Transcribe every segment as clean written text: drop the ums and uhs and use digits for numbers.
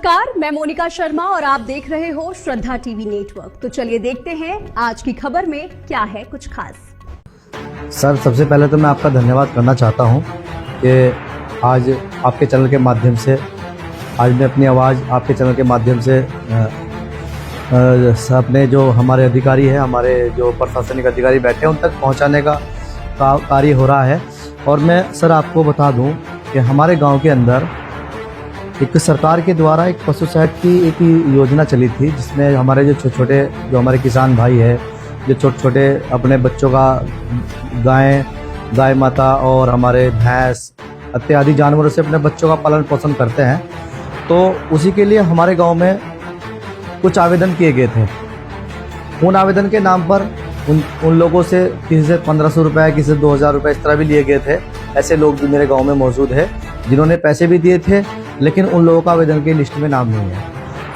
नमस्कार, मैं मोनिका शर्मा और आप देख रहे हो श्रद्धा टीवी नेटवर्क। तो चलिए देखते हैं आज की खबर में क्या है कुछ खास। सर, सबसे पहले तो मैं आपका धन्यवाद करना चाहता हूं कि आज आपके चैनल के माध्यम से आज मैं अपनी आवाज़ आपके चैनल के माध्यम से अपने जो हमारे अधिकारी हैं, हमारे जो प्रशासनिक अधिकारी बैठे हैं, उन तक पहुंचाने का कार्य हो रहा है। और मैं सर आपको बता दूं कि हमारे गांव के अंदर एक सरकार के द्वारा एक पशु सेट की एक योजना चली थी, जिसमें हमारे जो छोटे छोटे जो हमारे किसान भाई है, जो छोटे छोटे अपने बच्चों का गाय माता और हमारे भैंस इत्यादि जानवरों से अपने बच्चों का पालन पोषण करते हैं। तो उसी के लिए हमारे गांव में कुछ आवेदन किए गए थे। उन आवेदन के नाम पर उन लोगों से किसी से 1500 रुपये, किसी से 2000 रुपये इस तरह भी लिए गए थे। ऐसे लोग भी मेरे गांव में मौजूद है जिन्होंने पैसे भी दिए थे, लेकिन उन लोगों का आवेदन की लिस्ट में नाम नहीं है।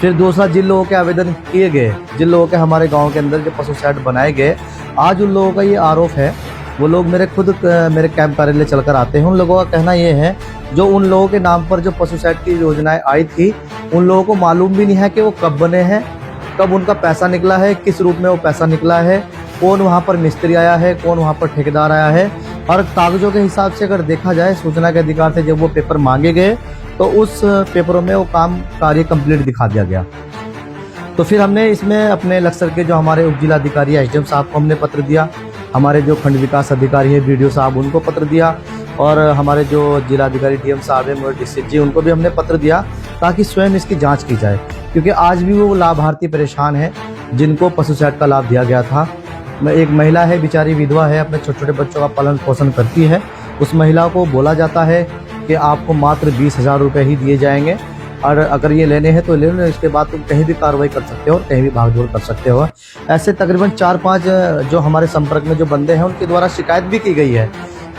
फिर दूसरा, जिन लोगों के आवेदन किए गए, जिन लोगों के हमारे गांव के अंदर जो पशु सेट बनाए गए, आज उन लोगों का ये आरोप है, वो लोग मेरे कैंप कार्यालय चलकर आते हैं। उन लोगों का कहना ये है, जो उन लोगों के नाम पर जो पशु सेट की योजनाएं आई थी, उन लोगों को मालूम भी नहीं है कि वो कब बने हैं, कब उनका पैसा निकला है, किस रूप में वो पैसा निकला है, कौन वहाँ पर मिस्त्री आया है, कौन वहाँ पर ठेकेदार आया है। और कागजों के हिसाब से अगर देखा जाए, सूचना के अधिकार से जब वो पेपर मांगे गए तो उस पेपरों में वो कार्य कंप्लीट दिखा दिया गया। तो फिर हमने इसमें अपने लक्सर के जो हमारे उप जिला अधिकारी एसडीएम साहब को हमने पत्र दिया, हमारे जो खंड विकास अधिकारी है बीडीओ साहब, उनको पत्र दिया, और हमारे जो जिला अधिकारी डीएम साहब है डिस्ट्रिक्ट जी, उनको भी हमने पत्र दिया, ताकि स्वयं इसकी जाँच की जाए। क्योंकि आज भी वो लाभार्थी परेशान है जिनको पशु सेट का लाभ दिया गया था। एक महिला है, बेचारी विधवा है, अपने छोटे छोटे बच्चों का पालन पोषण करती है। उस महिला को बोला जाता है कि आपको मात्र 20,000 रुपये ही दिए जाएंगे, और अगर ये लेने हैं तो ले लो, इसके बाद तुम कहीं भी कार्रवाई कर सकते हो और कहीं भी भागदौड़ कर सकते हो। ऐसे तकरीबन 4-5 जो हमारे संपर्क में जो बंदे हैं, उनके द्वारा शिकायत भी की गई है।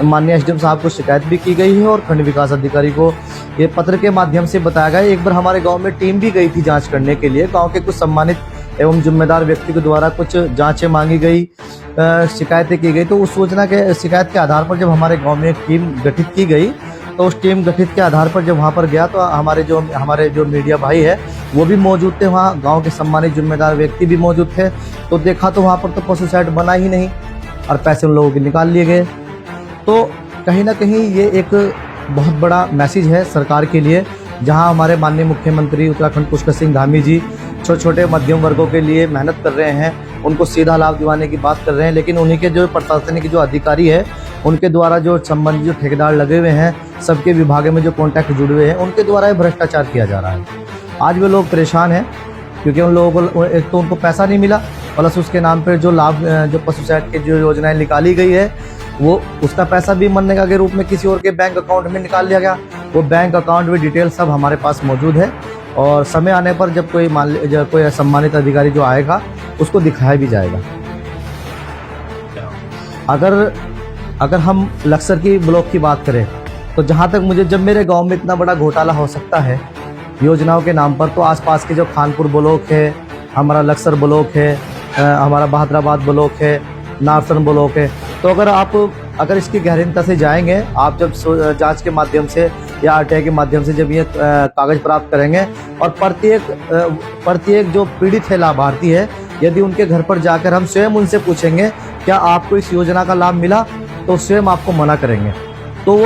माननीय एसडीएम साहब को शिकायत भी की गई है, और खंड विकास अधिकारी को ये पत्र के माध्यम से बताया गया। एक बार हमारे गाँव में टीम भी गई थी जाँच करने के लिए। गाँव के कुछ सम्मानित एवं जिम्मेदार व्यक्ति के द्वारा कुछ जांचें मांगी गई, शिकायतें की गई। तो उस शिकायत के आधार पर जब हमारे गांव में एक टीम गठित की गई, तो उस टीम गठित के आधार पर जब वहां पर गया, तो हमारे जो मीडिया भाई है वो भी मौजूद थे, वहाँ गांव के सम्मानित जिम्मेदार व्यक्ति भी मौजूद थे। तो देखा तो वहाँ पर तो पशु सेट बना ही नहीं, और पैसे उन लोगों के निकाल लिए गए। तो कहीं ना कहीं ये एक बहुत बड़ा मैसेज है सरकार के लिए, जहाँ हमारे माननीय मुख्यमंत्री उत्तराखंड पुष्कर सिंह धामी जी छोटे छोटे मध्यम वर्गों के लिए मेहनत कर रहे हैं, उनको सीधा लाभ दिलाने की बात कर रहे हैं। लेकिन उन्हीं के जो प्रशासनिक जो अधिकारी है, उनके द्वारा जो संबंधित जो ठेकेदार लगे हुए हैं, सबके विभाग में जो कॉन्टैक्ट जुड़े हुए हैं, उनके द्वारा भ्रष्टाचार किया जा रहा है। आज वे लोग परेशान हैं, क्योंकि उन लोगों को एक तो उनको पैसा नहीं मिला, प्लस उसके नाम पर जो लाभ जो पशु सेट की जो योजनाएं निकाली गई है, वो उसका पैसा भी मनरेगा के रूप में किसी और के बैंक अकाउंट में निकाल लिया गया। वो बैंक अकाउंट में डिटेल सब हमारे पास मौजूद है, और समय आने पर जब कोई सम्मानित अधिकारी जो आएगा, उसको दिखाया भी जाएगा। अगर हम लक्सर की ब्लॉक की बात करें, तो जहाँ तक मुझे, जब मेरे गांव में इतना बड़ा घोटाला हो सकता है योजनाओं के नाम पर, तो आसपास के जो खानपुर ब्लॉक है, हमारा लक्सर ब्लॉक है, हमारा बहादुराबाद ब्लॉक है, नारसन ब्लॉक है, तो अगर इसकी गहरीनता से जाएंगे आप, जब जांच के माध्यम से या आरटीआई के माध्यम से जब ये कागज प्राप्त करेंगे, और प्रत्येक जो पीड़ित है, लाभार्थी है, यदि उनके घर पर जाकर हम स्वयं उनसे पूछेंगे क्या आपको इस योजना का लाभ मिला, तो स्वयं आपको मना करेंगे। तो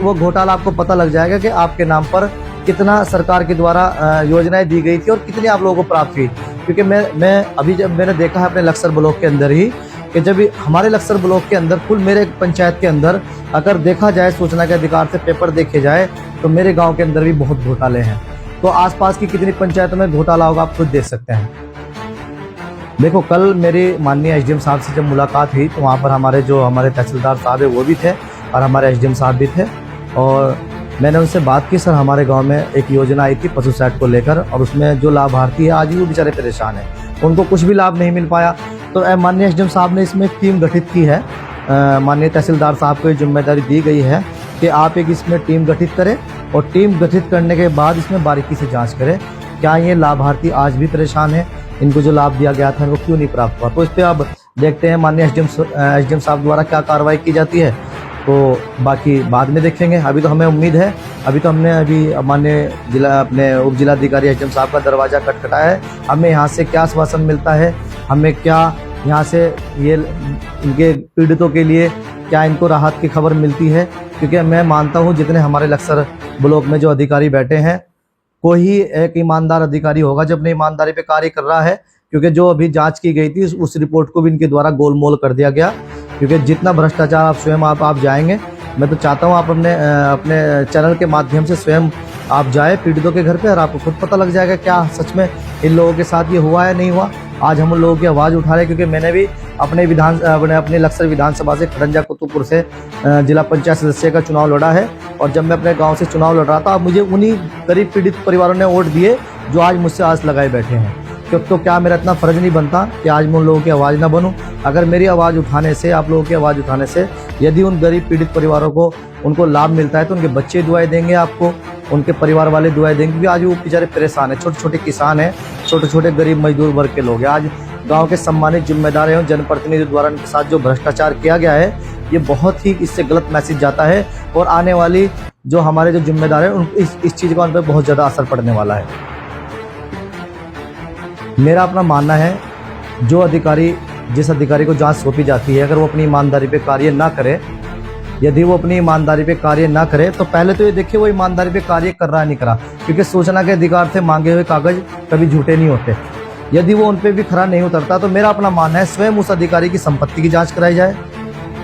वो घोटाला आपको पता लग जाएगा कि आपके नाम पर कितना सरकार के द्वारा योजनाएं दी गई थी और कितनी आप लोगों को प्राप्त हुई। क्योंकि मैं अभी जब मैंने देखा है अपने लक्सर ब्लॉक के अंदर ही, कि जब हमारे लक्सर ब्लॉक के अंदर, कुल मेरे पंचायत के अंदर अगर देखा जाए, सूचना के अधिकार से पेपर देखे जाए, तो मेरे गांव के अंदर भी बहुत घोटाले हैं। तो आसपास की कितनी पंचायतों में घोटाला होगा, आप खुद देख सकते हैं। देखो, कल मेरी माननीय एसडीएम साहब से जब मुलाकात हुई, तो वहाँ पर हमारे तहसीलदार साहब है वो भी थे, और हमारे एसडीएम साहब भी थे, और मैंने उनसे बात की, सर हमारे गाँव में एक योजना आई थी पशु सेट को लेकर, और उसमें जो लाभार्थी है आज भी वो बेचारे परेशान है, उनको कुछ भी लाभ नहीं मिल पाया। तो माननीय एसडीएम साहब ने इसमें एक टीम गठित की है। माननीय तहसीलदार साहब को ये जिम्मेदारी दी गई है कि आप एक इसमें टीम गठित करें, और टीम गठित करने के बाद इसमें बारीकी से जांच करें, क्या ये लाभार्थी आज भी परेशान है, इनको जो लाभ दिया गया था वो क्यों नहीं प्राप्त हुआ। तो इस पर अब देखते हैं माननीय एसडीएम साहब द्वारा क्या कार्रवाई की जाती है। तो बाकी बाद में देखेंगे। अभी तो हमें उम्मीद है, अभी तो हमने माननीय जिला अपने उप जिलाधिकारी एचएम साहब का दरवाज़ा खटखटाया है। हमें यहाँ से क्या आश्वासन मिलता है, हमें क्या यहाँ से ये इनके पीड़ितों के लिए क्या इनको राहत की खबर मिलती है, क्योंकि मैं मानता हूँ जितने हमारे लक्सर ब्लॉक में जो अधिकारी बैठे हैं, कोई एक ईमानदार अधिकारी होगा जो अपनी ईमानदारी पे कार्य कर रहा है। क्योंकि जो अभी जांच की गई थी उस रिपोर्ट को भी इनके द्वारा गोलमोल कर दिया गया। क्योंकि जितना भ्रष्टाचार आप स्वयं आप जाएंगे, मैं तो चाहता हूँ आप अपने चैनल के माध्यम से स्वयं आप जाए पीड़ितों के घर पे और आपको खुद पता लग जाएगा क्या सच में इन लोगों के साथ ये हुआ है नहीं हुआ। आज हम लोगों की आवाज़ उठा रहे हैं, क्योंकि मैंने भी अपने लक्सर विधानसभा से खड़ंजा कुतुबपुर से जिला पंचायत सदस्य का चुनाव लड़ा है। और जब मैं अपने गांव से चुनाव लड़ रहा था, मुझे उन्हीं गरीब पीड़ित परिवारों ने वोट दिए जो आज मुझसे आस लगाए बैठे हैं। तो क्या मेरा इतना फ़र्ज नहीं बनता कि आज मैं उन लोगों की आवाज़ ना बनूं? अगर मेरी आवाज़ उठाने से, आप लोगों की आवाज़ उठाने से यदि उन गरीब पीड़ित परिवारों को उनको लाभ मिलता है, तो उनके बच्चे दुआएं देंगे आपको, उनके परिवार वाले दुआएं देंगे। क्योंकि आज वो बेचारे परेशान हैं, छोटे छोटे किसान हैं, छोटे छोटे गरीब मजदूर वर्ग के लोग हैं। आज गांव के सम्मानित जिम्मेदार एवं जनप्रतिनिधि द्वारा उनके साथ जो भ्रष्टाचार किया गया है, ये बहुत ही इससे गलत मैसेज जाता है और आने वाली जो हमारे जो जिम्मेदार हैं इस चीज़ का उन पर बहुत ज़्यादा असर पड़ने वाला है। मेरा अपना मानना है, जो अधिकारी जिस अधिकारी को जांच सौंपी जाती है, अगर वो अपनी ईमानदारी पे कार्य ना करे, यदि वो अपनी ईमानदारी पे कार्य ना करे, तो पहले तो ये देखिए वो ईमानदारी पे कार्य कर रहा है नहीं करा। क्योंकि सूचना के अधिकार से मांगे हुए कागज कभी झूठे नहीं होते। यदि वो उन पर भी खरा नहीं उतरता, तो मेरा अपना मानना है स्वयं उस अधिकारी की संपत्ति की जाँच कराई जाए,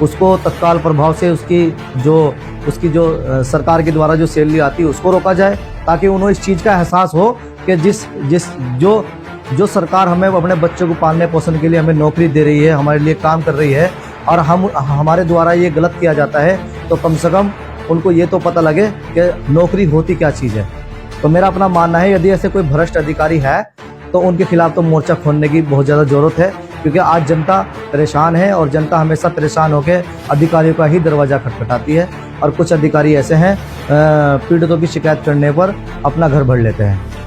उसको तत्काल प्रभाव से उसकी जो सरकार के द्वारा जो सैलरी आती है उसको रोका जाए, ताकि उन्हें इस चीज़ का एहसास हो कि जो सरकार हमें अपने बच्चों को पालने पोषण के लिए हमें नौकरी दे रही है, हमारे लिए काम कर रही है, और हमारे द्वारा ये गलत किया जाता है, तो कम से कम उनको ये तो पता लगे कि नौकरी होती क्या चीज़ है। तो मेरा अपना मानना है, यदि ऐसे कोई भ्रष्ट अधिकारी है तो उनके खिलाफ तो मोर्चा खोलने की बहुत ज़्यादा ज़रूरत है। क्योंकि आज जनता परेशान है और जनता हमेशा परेशान होकर अधिकारियों का ही दरवाज़ा खटखटाती है। और कुछ अधिकारी ऐसे हैं पीड़ितों की शिकायत करने पर अपना घर भर लेते हैं।